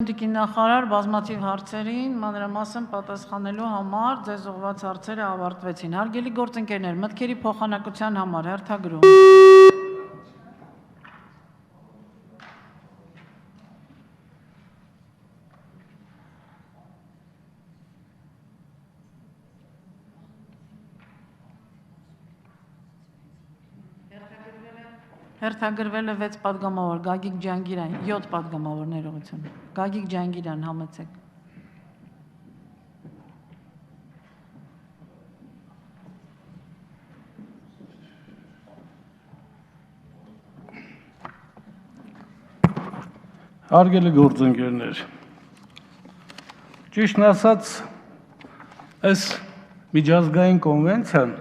Տիկին նախարար բազմաթիվ հարցերին մանրամասն պատասխանելու համար ձեզ ուղղված հարցերը ավարտվեցին։ Հարգելի գործընկերներ, մտքերի փոխանակության համար հերթագրում։ Հերթագրվել է 6 պատգամավոր, Գագիկ Ջանգիրյան, 7 պատգամավոր ներողություն։ Գագիկ Ջանգիրյան, համեցեք։ Հարգելի գործընկերներ, ճիշտն ասած, այս միջազգային կոնվենցիան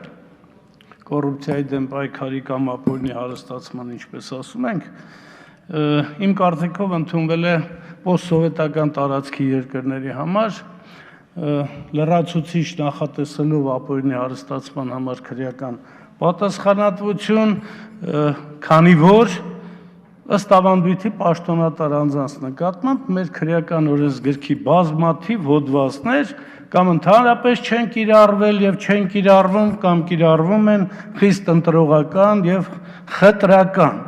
կոռուպցիայի դեմ պայքարի կամ ապօրինի հարստացման, ինչպես ասում ենք, իմ կարծիքով ընդունվել է պոստսովետական տարածքի երկրների համար, լրացուցիչ նախատեսելով ապօրինի հարստացման համար քրեական պատասխանատվություն, քանի որ ըստ ավանդույթի պաշտոնատար անձանց նկատմամբ մեր քրեական օրենսգրքի բազմաթիվ հոդվածներ կամ ընդհանրապես չեն կիրառվել եւ չեն կիրառվում կամ կիրառվում են խիստ ընտրողական եւ խտրական։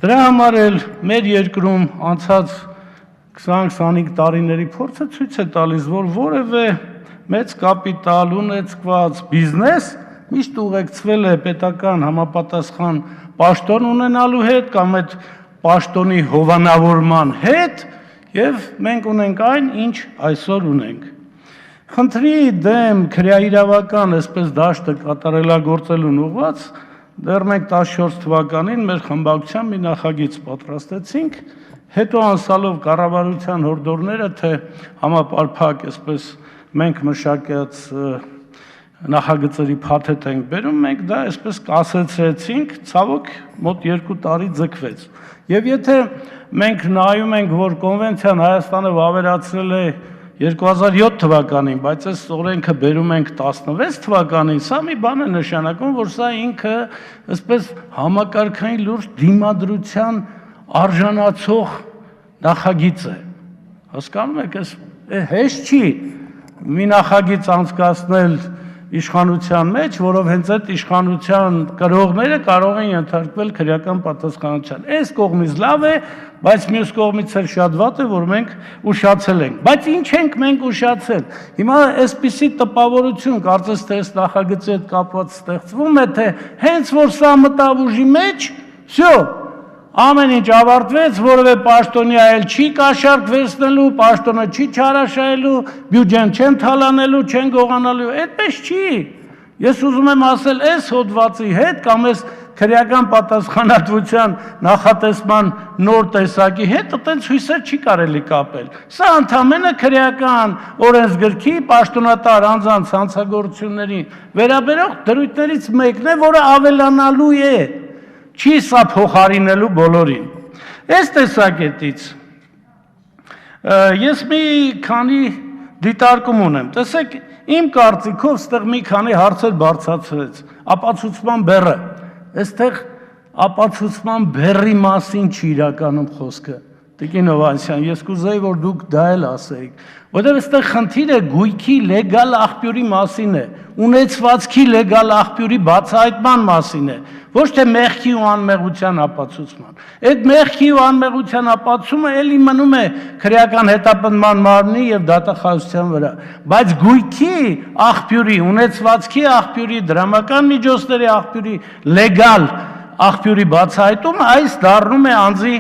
Դրա համար էլ մեր երկրում անցած 20-25 տարիների փորձը ցույց է տալիս, որ որևէ մեծ կապիտալ ունեցված բիզնես միշտ ուղեկցվել է պետական համապատասխան պաշտոն ունենալու հետ կամ այդ պաշտոնի հովանավորման հետ եւ մենք ունենք այն, ինչ այսօր ունենք։ Խնդրի դեմ քրեաիրավական այսպես դաշտը կատարելագործելուն ուղղված դեռ մենք 14 թվականին մեր խմբակցության մի նախագիծ պատրաստեցինք, հետո անցալով կառավարության հորդորները, թե համապարփակ այսպես մենք մշակած նախագծերի փաթեթ ենք բերում, մենք դա այսպես կասեցրեցինք, ցավոք մոտ 2 տարի ձգվեց։ Եվ եթե մենք նայում ենք, որ կոնվենցիան Հայաստանը վավերացրել է 2007 թվականին, բայց այս օրենքը բերում ենք 16 թվականին, սա մի բան է նշանակում, որ սա ինքը այսպես համակարգային լուրջ դիմադրության արժանացող նախագիծ է։ Հասկանում եք, հեշտ չի մի նախագիծ անցկացնել իշխանության մեջ, որով հենց այդ իշխանության կրողները կարող են ենթարկվել քրեական պատասխանատվության։ Այս կողմից լավ է, բայց մյուս կողմից էլ շատ վատ է, որ մենք ուշացել ենք։ Բայց ինչ ենք մենք ուշացել։ Հիմա այսպիսի տպավորություն, կարծես թե այս նախագծի հետ կապված ստեղծվում է, թե հենց որ սա մտավ ուժի մեջ, всё, ամեն ինչ ավարտվեց, որևէ պաշտոնյա էլ չի կաշառք վերցնելու, պաշտոնը չի չարաշահելու, բյուջեն չեն թալանելու, չեն գողանալու, այդպես չի։ Ես ուզում եմ ասել, այս հոդվածի հետ կամ այս քրեական պատասխանատվության նախատեսման նոր տեսակի հետ այդպես հույսեր չի կարելի կապել։ Սա ընդհանրապես քրեական օրենսգրքի պաշտոնատար անձանց հանցագործություններին վերաբերող դրույթներից մեկն է, որը ավելանալու է։ Չի սա փոխարինելու բոլորին։ Այս տեսակետից ես մի քանի դիտարկում ունեմ։ Տեսեք, իմ կարծիքով ստեղ մի քանի հարցեր բարձրացրեց։ Ապացուցման բեռը։ Այստեղ ապացուցման բեռի մասին չի իրականում խոսքը։ Տիկին Հովհաննիսյան, ես կուզեի, որ դուք դա էլ ասեիք, որտեղ այստեղ խնդիրը գույքի լեգալ աղբյուրի մասին է, ունեցվածքի լեգալ աղբյուրի բացահայտման մասին է, ոչ թե մեղքի ու անմեղության ապացուցման։ Այդ մեղքի ու անմեղության ապացումը էլի մնում է քրեական հետապնդման մարմնի եւ դատախազության վրա, բայց գույքի աղբյուրի, ունեցվածքի աղբյուրի, դրամական միջոցների աղբյուրի լեգալ աղբյուրի բացահայտումը այս դառնում է անձի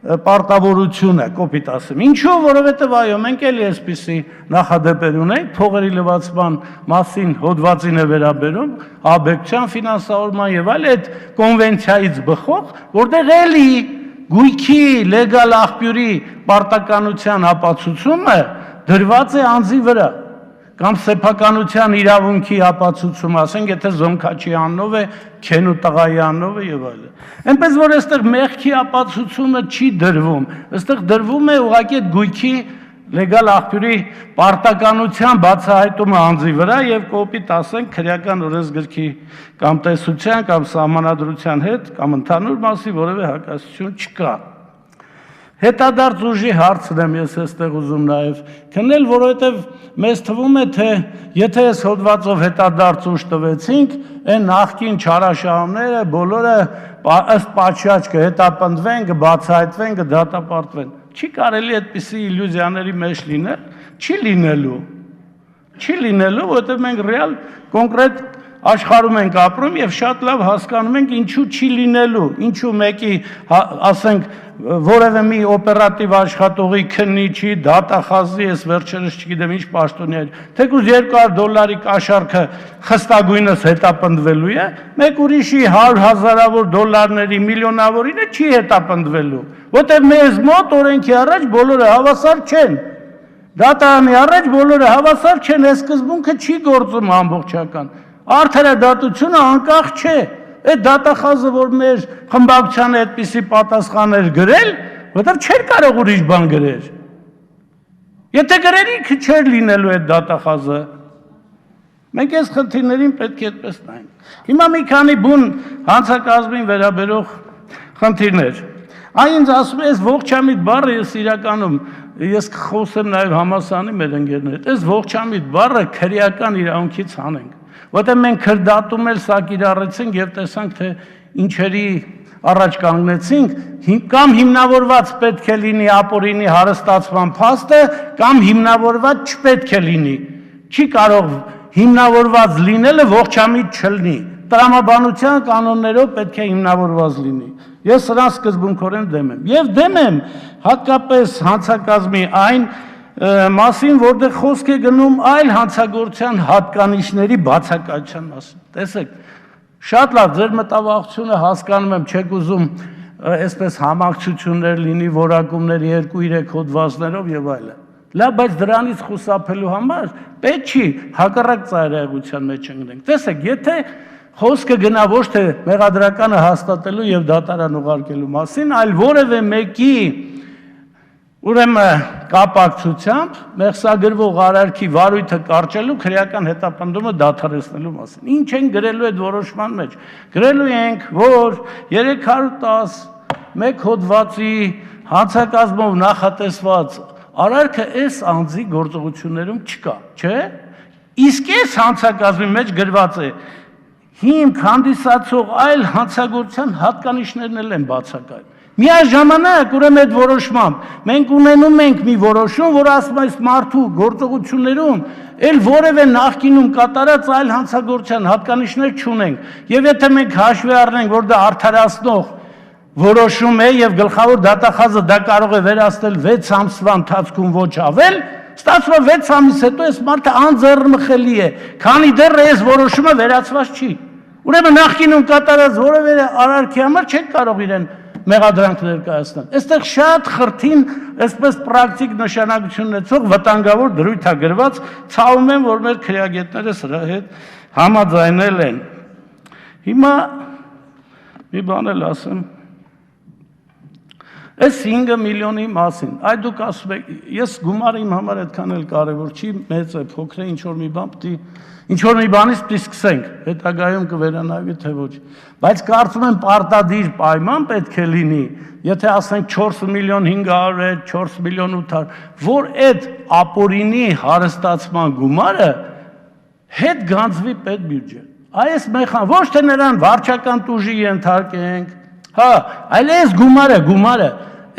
պարտավորությունը, կոպիտ ասեմ։ Ինչու, որովհետև այո, մենք էլի այսպիսի նախադեպեր ունենք, փողերի լվացման մասին հոդվածին է վերաբերում, աբեկցիան ֆինանսավորման եւ այլ այդ կոնվենցիայից բխող, որտեղ էլի գույքի լեգալ աղբյուրի պարտականության ապացուցումը դրված է անձի վրա, կամ սեփականության իրավունքի ապացուցում, ասենք, եթե զոնքաչի անունով է, քենու տղայի անունով է եւ այլն։ Այնպես որ այստեղ մեղքի ապացուցումը չի դրվում, այստեղ դրվում է ուղղակի այդ գույքի լեգալ աղբյուրի պարտականության բացահայտումը անձի վրա եւ կոպիտ ասենք քրեական օրենսգրքի կամ տեսության կամ սահմանադրության հետ կամ ընդհանուր մասի որևէ հակասություն չկա։ Հետադարձ ուժի հարցն եմ ես այստեղ ուզում նաև քննել, որովհետև մեզ թվում է, թե եթե այս հոդվածով հետադարձ ուժ տվեցինք, այն նախկին չարաշահումները բոլորը ըստ պատշաճ կհետապնդվեն, կբացահայտվեն, կդատապարտվեն։ Չի կարելի այդպիսի իլյուզիաների մեջ լինել, չի լինելու, որովհետև մենք ռեալ կոնկրետ աշխարհում ենք ապրում եւ շատ լավ հասկանում ենք ինչու չի լինելու, ինչու մեկի, ասենք, որևէ մի օպերատիվ աշխատողի քննիչի, դատախազի, ես վերջերս չգիտեմ ինչ պաշտոնյա, թեկուզ $200 կաշառքը խստագույնս հետապնդվելու է, մեկ ուրիշի 100,000-ավոր դոլարների, միլիոնավորինը չի հետապնդվելու, որտեղ մեզ մոտ օրենքի առաջ բոլորը հավասար չեն։ Դատարանի առաջ բոլորը հավասար չեն, այս սկզբունքը չի գործում ամբողջական։ Արդարադատությունը անկախ չէ։ Այդ դատախազը, որ մեր խմբակցությանը այդպիսի պատասխաներ գրել, որտեղ չէր կարող ուրիշ բան գրել։ Եթե գրերի, չէր լինելու այդ դատախազը։ Մենք այս խնդիրներին պետք է այդպես նայենք։ Հիմա մի քանի բուն հանցակազմին վերաբերող խնդիրներ։ Այն ինձ ասում է, այս ողջամիտ բառը ես իրականում, ես կխոսեմ նաև համալսարանի մեր ընկերների հետ, այս ողջամիտ բառը քրեական իրավունքից հանենք, որտեղ մենք քրդատում էլ սա կիրառեցինք եւ տեսանք, թե ինչերի առաջ կանգնեցինք, կամ հիմնավորված պետք է լինի ապօրինի հարստացման փաստը, կամ հիմնավորված չպետք է լինի։ Չի կարող հիմնավորված լինելը ողջամիտ չլինի։ Տրամաբանության կանոններով պետք է հիմնավորված լինի։ Ես սրան սկզբունքորեն դեմ եմ։ Եվ դեմ եմ հատկապես հանցակազմի այն մասին, որտեղ խոսք է գնում այլ հանցագործության հատկանիշների բացակայության մասին։ Տեսեք, շատ լավ ձեր մտավախությունը հասկանում եմ, չեք ուզում այսպես համակցություններ լինի, որակումներ 2-3 հոդվածներով եւ այլն։ Լավ, բայց դրանից խուսափելու համար պետք չի հակառակ ծայրահեղության մեջ ընկնենք։ Տեսեք, եթե խոսքը գնա ոչ թե մեղադրականը հաստատելու եւ դատարան ուղարկելու մասին, այլ որևէ մեկի ուրեմն կապակցությամբ մեղսագրվող արարքի վարույթը կարճելու քրեական հետապնդումը դադարեցնելու մասին։ Ինչ են գրելու այդ որոշման մեջ։ Գրելու ենք, որ 310 հոդվածի հանցակազմով նախատեսված արարքը այս անձի գործողություններում չկա, չէ՞։ Իսկ այս հանցակազմի մեջ գրված է հիմք հանդիսացող այլ հանցագործության հատկանիշներն էլ են բացակայում։ Միաժամանակ ուրեմն այդ որոշմամբ մենք ունենում ենք մի որոշում, որ ասում է մարդու գործողություններում էլ որևէ նախկինում կատարած այլ հանցագործության հատկանիշներ չունենք։ Եվ եթե մենք հաշվի առնենք, որ դա արդարացնող որոշում է եւ գլխավոր դատախազը դա կարող է վերացնել 6 ամսվա ընթացքում ոչ ավել, ստացվում է 6 ամիս հետո այս մարդը անձեռնմխելի է, քանի դեռ այս որոշումը վերացված չի։ Ուրեմն նախկինում կատարած որևէ արարքի համար չեք կարող իրեն մեղադրանք ներկայացնել։ Այստեղ շատ խրթին, այսպես պրակտիկ նշանակություն ունեցող վտանգավոր դրույթ է գրված, ցավում եմ, որ մեր քրեագետները սրա հետ համաձայնել են։ Հիմա մի բան էլ ասեմ։ Այս 5 միլիոնի մասին, այ դուք ասում եք, ես գումարը իմ համար այդքան էլ կարևոր չի, մեծ է, փոքր է, ինչ որ մի բանից պիտի սկսենք, հետագայում կվերանայվի, թե ոչ։ Բայց կարծում եմ պարտադիր պայման պետք է լինի, եթե ասենք 4 միլիոն 500 է, 4 միլիոն 800, որ այդ ապօրինի հարստացման գումարը հետ գանձվի պետբյուջե։ Այս մեխան ոչ թե նրան վարչական տուժի ենթարկենք, հա, այլ այս գումարը,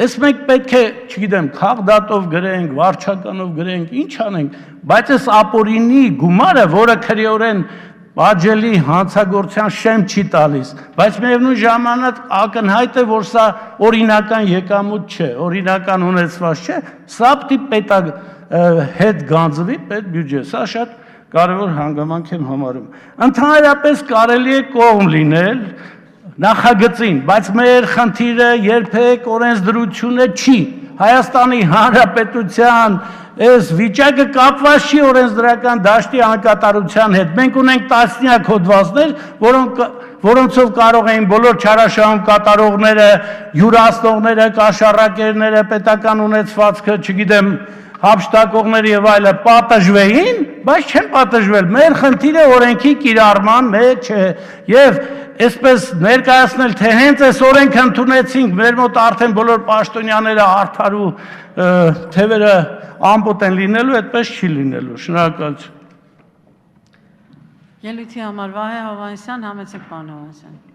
այս մենք պետք է, չգիտեմ, քաղդատով գրենք, վարչականով գրենք, ինչ անենք, բայց այս ապօրինի գումարը, որը քրեորեն բաժելի հանցագործության շեմ չի տալիս, բայց միևնույն ժամանակ ակնհայտ է, որ սա օրինական եկամուտ չէ, օրինական ունեցված չէ, սա պետք է հետ գանձվի պետբյուջե, սա շատ կարևոր հանգամանք եմ համարում։ Ընդհանրապես կարելի է կողմ լինել նախագծին, բայց մեր խնդիրը երբեք օրենսդրությունը չի։ Հայաստանի Հանրապետության այս վիճակը կապված չի օրենսդրական դաշտի անկատարության հետ։ Մենք ունենք տասնյակ հոդվածներ, որոնցով կարող էին բոլոր չարաշահում կատարողները, յուրացնողները, կաշառակերները, պետական ունեցվածքը, չգիտեմ, հափշտակողները եւ այլը պատժվեին, բայց չեն պատժվել։ Մեր խնդիրը օրենքի կիրառման մեջ է եւ այսպես ներկայացնել, թե հենց այս օրենքը ընդունեցինք, մեր մոտ արդեն բոլոր պաշտոնյաները արդար ու թևերը ամբոտ են լինելու, այդպես չի լինելու։ Շնորհակալություն։ Ելույթի համար Վահե Հովհաննիսյան, համեցեք պարոն Հովհաննիսյան։